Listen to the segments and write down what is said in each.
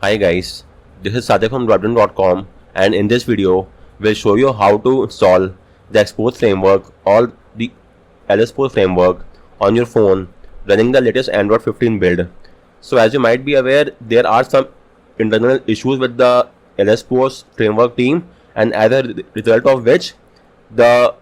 Hi guys, this is Sadik from Driveden.com, and in this video we'll show you how to install the Xpose framework or the LSPose framework on your phone running the latest Android 15 build. So as you might be aware, there are some internal issues with the LSPose framework team, and as a result of which the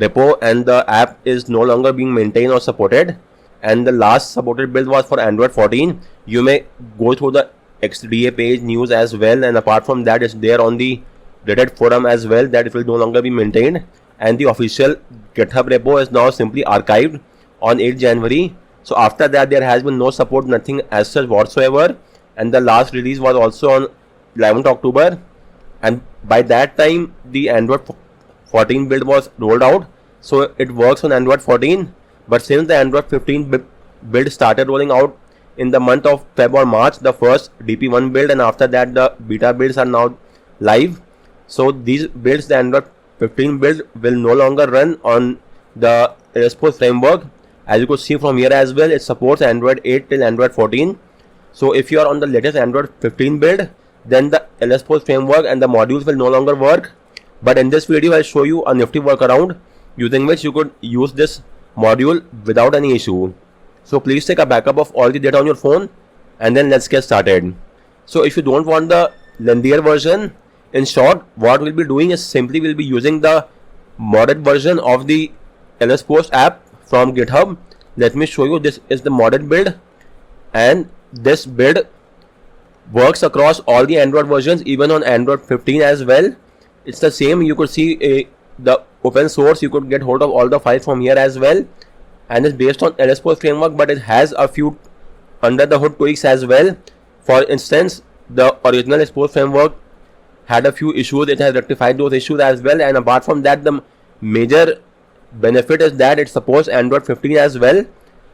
repo and the app is no longer being maintained or supported, and the last supported build was for Android 14. You may go through the XDA page news as well, and apart from that, it's there on the Reddit forum as well that it will no longer be maintained, and the official GitHub repo is now simply archived on 8 January. So after that, there has been no support, nothing as such whatsoever, and the last release was also on 11th October, and by that time the Android 14 build was rolled out, so it works on Android 14. But since the Android 15 build started rolling out in the month of Feb or March, the first DP1 build, and after that the beta builds are now live. So these builds, the Android 15 build will no longer run on the LSPose framework. As you could see from here as well, it supports Android 8 till Android 14. So if you are on the latest Android 15 build, then the LSPose framework and the modules will no longer work. But in this video, I'll show you a nifty workaround using which you could use this module without any issue. So please take a backup of all the data on your phone, and then let's get started. So if you don't want the lengthier version, in short, what we'll be doing is simply we'll be using the modded version of the LSPose app from GitHub. Let me show you. This is the modded build, and this build works across all the Android versions, even on Android 15 as well. It's the same. You could see the open source. You could get hold of all the files from here as well, and it's based on LSPose framework, but it has a few under the hood tweaks as well. For instance, the original Xpose framework had a few issues. It has rectified those issues as well, and apart from that, the major benefit is that it supports Android 15 as well.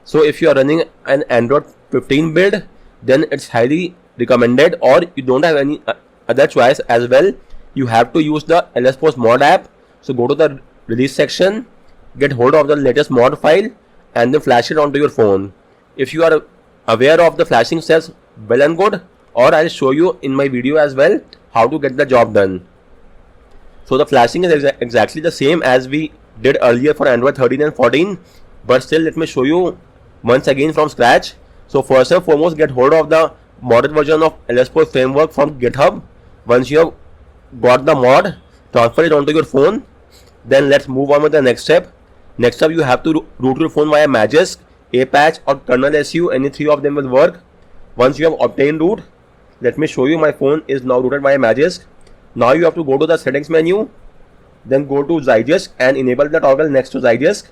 So if you are running an Android 15 build, then it's highly recommended, or you don't have any other choice as well. You have to use the LSPose mod app. So go to the release section, get hold of the latest mod file, and then flash it onto your phone. If you are aware of the flashing steps, well and good, or I'll show you in my video as well how to get the job done. So the flashing is exactly the same as we did earlier for Android 13 and 14, but still let me show you once again from scratch. So first and foremost, get hold of the modded version of LSPose framework from GitHub. Once you have got the mod, transfer it onto your phone. Then let's move on with the next step. Next up, you have to root your phone via Magisk, Apache, or Kernel SU. Any three of them will work. Once you have obtained root, let me show you. My phone is now rooted via Magisk. Now you have to go to the settings menu, then go to Zydisk and enable the toggle next to Zydisk.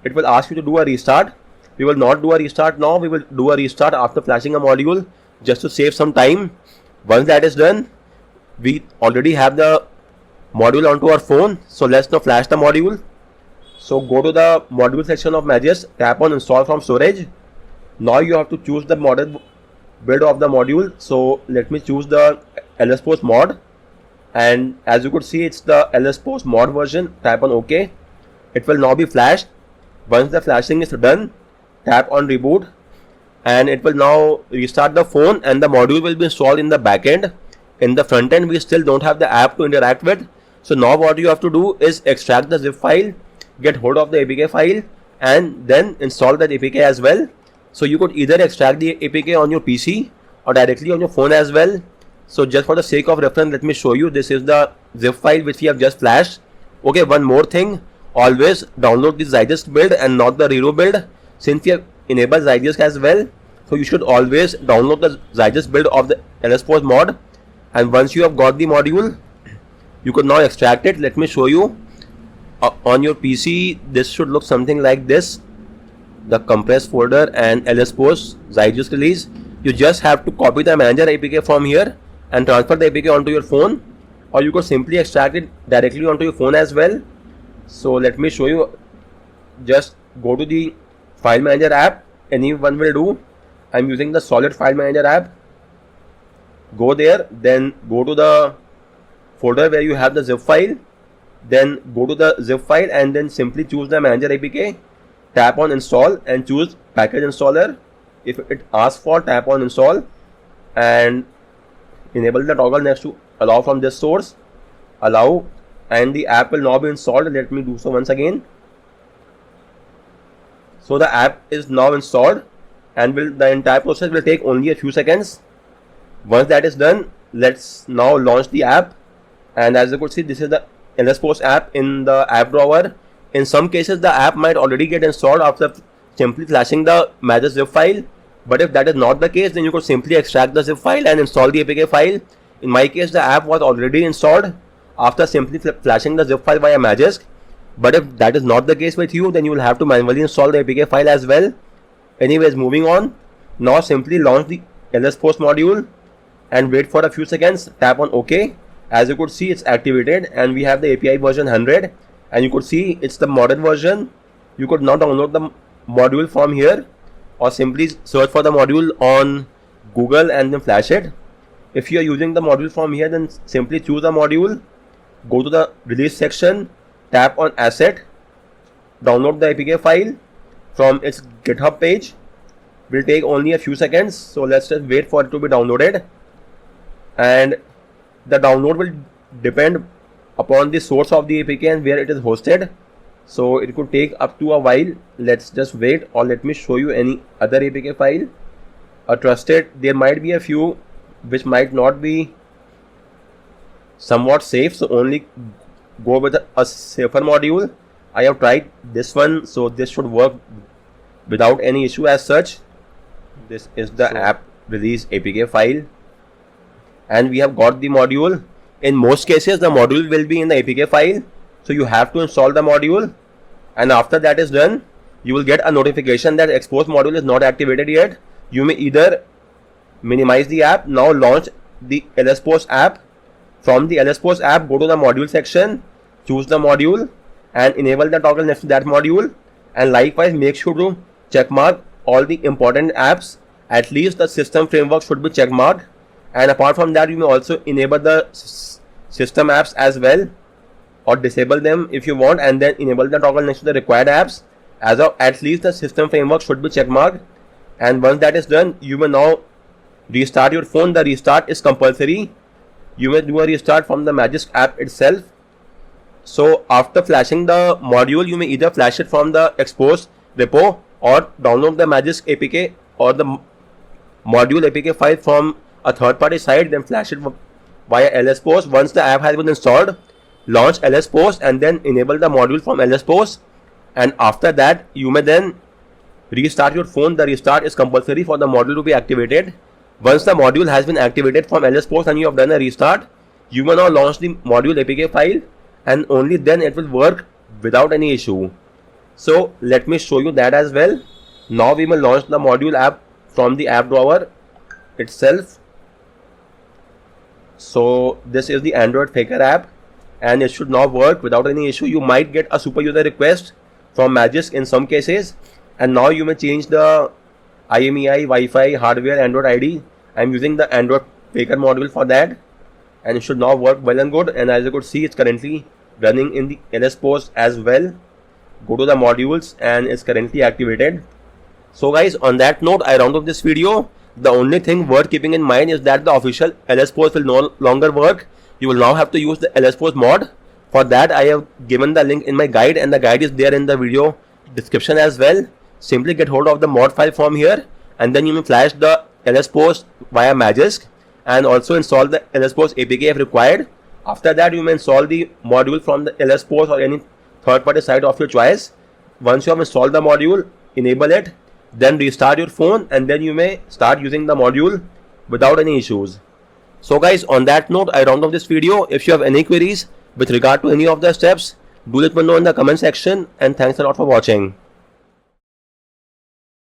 It will ask you to do a restart. We will not do a restart now. We will do a restart after flashing a module, just to save some time. Once that is done, we already have the module onto our phone. So let's now flash the module. So go to the module section of Magisk, tap on install from storage. Now you have to choose the modded build of the module. So let me choose the LSPose mod, and as you could see, it's the LSPose mod version. Tap on OK. It will now be flashed. Once the flashing is done, tap on reboot, and it will now restart the phone, and the module will be installed in the back end. In the front end, we still don't have the app to interact with. So now what you have to do is extract the zip file, get hold of the APK file, and then install that APK as well. So you could either extract the APK on your PC or directly on your phone as well. So just for the sake of reference, let me show you. This is the zip file which we have just flashed. Okay, one more thing. Always download the Zydisk build and not the Rero build. Since we have enabled Zydisk as well, so you should always download the Zydisk build of the LSPose mod. And once you have got the module, you could now extract it. Let me show you. On your PC, this should look something like this. The compressed folder and LSPose Zydisk release. You just have to copy the manager APK from here and transfer the APK onto your phone, or you could simply extract it directly onto your phone as well. So let me show you. Just go to the file manager app. Anyone will do. I'm using the Solid File Manager app. Go there, then go to the folder where you have the zip file, then go to the zip file and then simply choose the manager APK, tap on install and choose package installer. If it asks for, tap on install, and enable the toggle next to allow from this source, allow, and the app will now be installed. Let me do so once again. So the app is now installed, and the entire process will take only a few seconds. Once that is done, let's now launch the app. And as you could see, this is the LS Post app in the app drawer. In some cases, the app might already get installed after simply flashing the Magisk zip file. But if that is not the case, then you could simply extract the zip file and install the APK file. In my case, the app was already installed after simply flashing the zip file via Magisk. But if that is not the case with you, then you will have to manually install the APK file as well. Anyways, moving on. Now simply launch the LS Post module and wait for a few seconds. Tap on OK. As you could see, it's activated and we have the API version 100. And you could see it's the modern version. You could now download the module from here, or simply search for the module on Google and then flash it. If you are using the module from here, then simply choose the module, go to the release section, tap on asset, download the APK file from its GitHub page. Will take only a few seconds, so let's just wait for it to be downloaded. And the download will depend upon the source of the APK and where it is hosted. So it could take up to a while. Let's just wait, or let me show you any other APK file. A trusted, there might be a few which might not be somewhat safe, so only go with a safer module. I have tried this one, so this should work without any issue as such. This is the app release APK file, and we have got the module. In most cases, the module will be in the APK file, so you have to install the module. And after that is done, you will get a notification that Expose module is not activated yet. You may either minimize the app, now launch the LS Post app. From the LS Post app, go to the module section, choose the module and enable the toggle next to that module. And likewise, make sure to checkmark all the important apps. At least the system framework should be checkmarked. And apart from that, you may also enable the system apps as well, or disable them if you want, and then enable the toggle next to the required apps. As of at least the system framework should be checkmarked. And once that is done, you may now restart your phone. The restart is compulsory. You may do a restart from the Magisk app itself. So after flashing the module, you may either flash it from the Expose repo or download the Magisk APK or the module APK file from a third-party site, then flash it via LS Post. Once the app has been installed, launch LS Post and then enable the module from LS Post. And after that, you may then restart your phone. The restart is compulsory for the module to be activated. Once the module has been activated from LS Post and you have done a restart, you may now launch the module APK file, and only then it will work without any issue. So let me show you that as well. Now we will launch the module app from the app drawer itself. So this is the Android Faker app, and it should now work without any issue. You might get a super user request from Magisk in some cases, and now you may change the IMEI, Wi-Fi, hardware, Android ID. I'm using the Android Faker module for that, and it should now work well and good. And as you could see, it's currently running in the LS Post as well. Go to the modules and it's currently activated. So guys, on that note, I round up this video. The only thing worth keeping in mind is that the official LS Post will no longer work. You will now have to use the LS Post mod. For that, I have given the link in my guide, and the guide is there in the video description as well. Simply get hold of the mod file from here, and then you may flash the LS Post via Magisk and also install the LS Post APK if required. After that, you may install the module from the LS Post or any third-party site of your choice. Once you have installed the module, enable it, then restart your phone, and then you may start using the module without any issues. So guys, on that note, I round off this video. If you have any queries with regard to any of the steps, do let me know in the comment section, and thanks a lot for watching.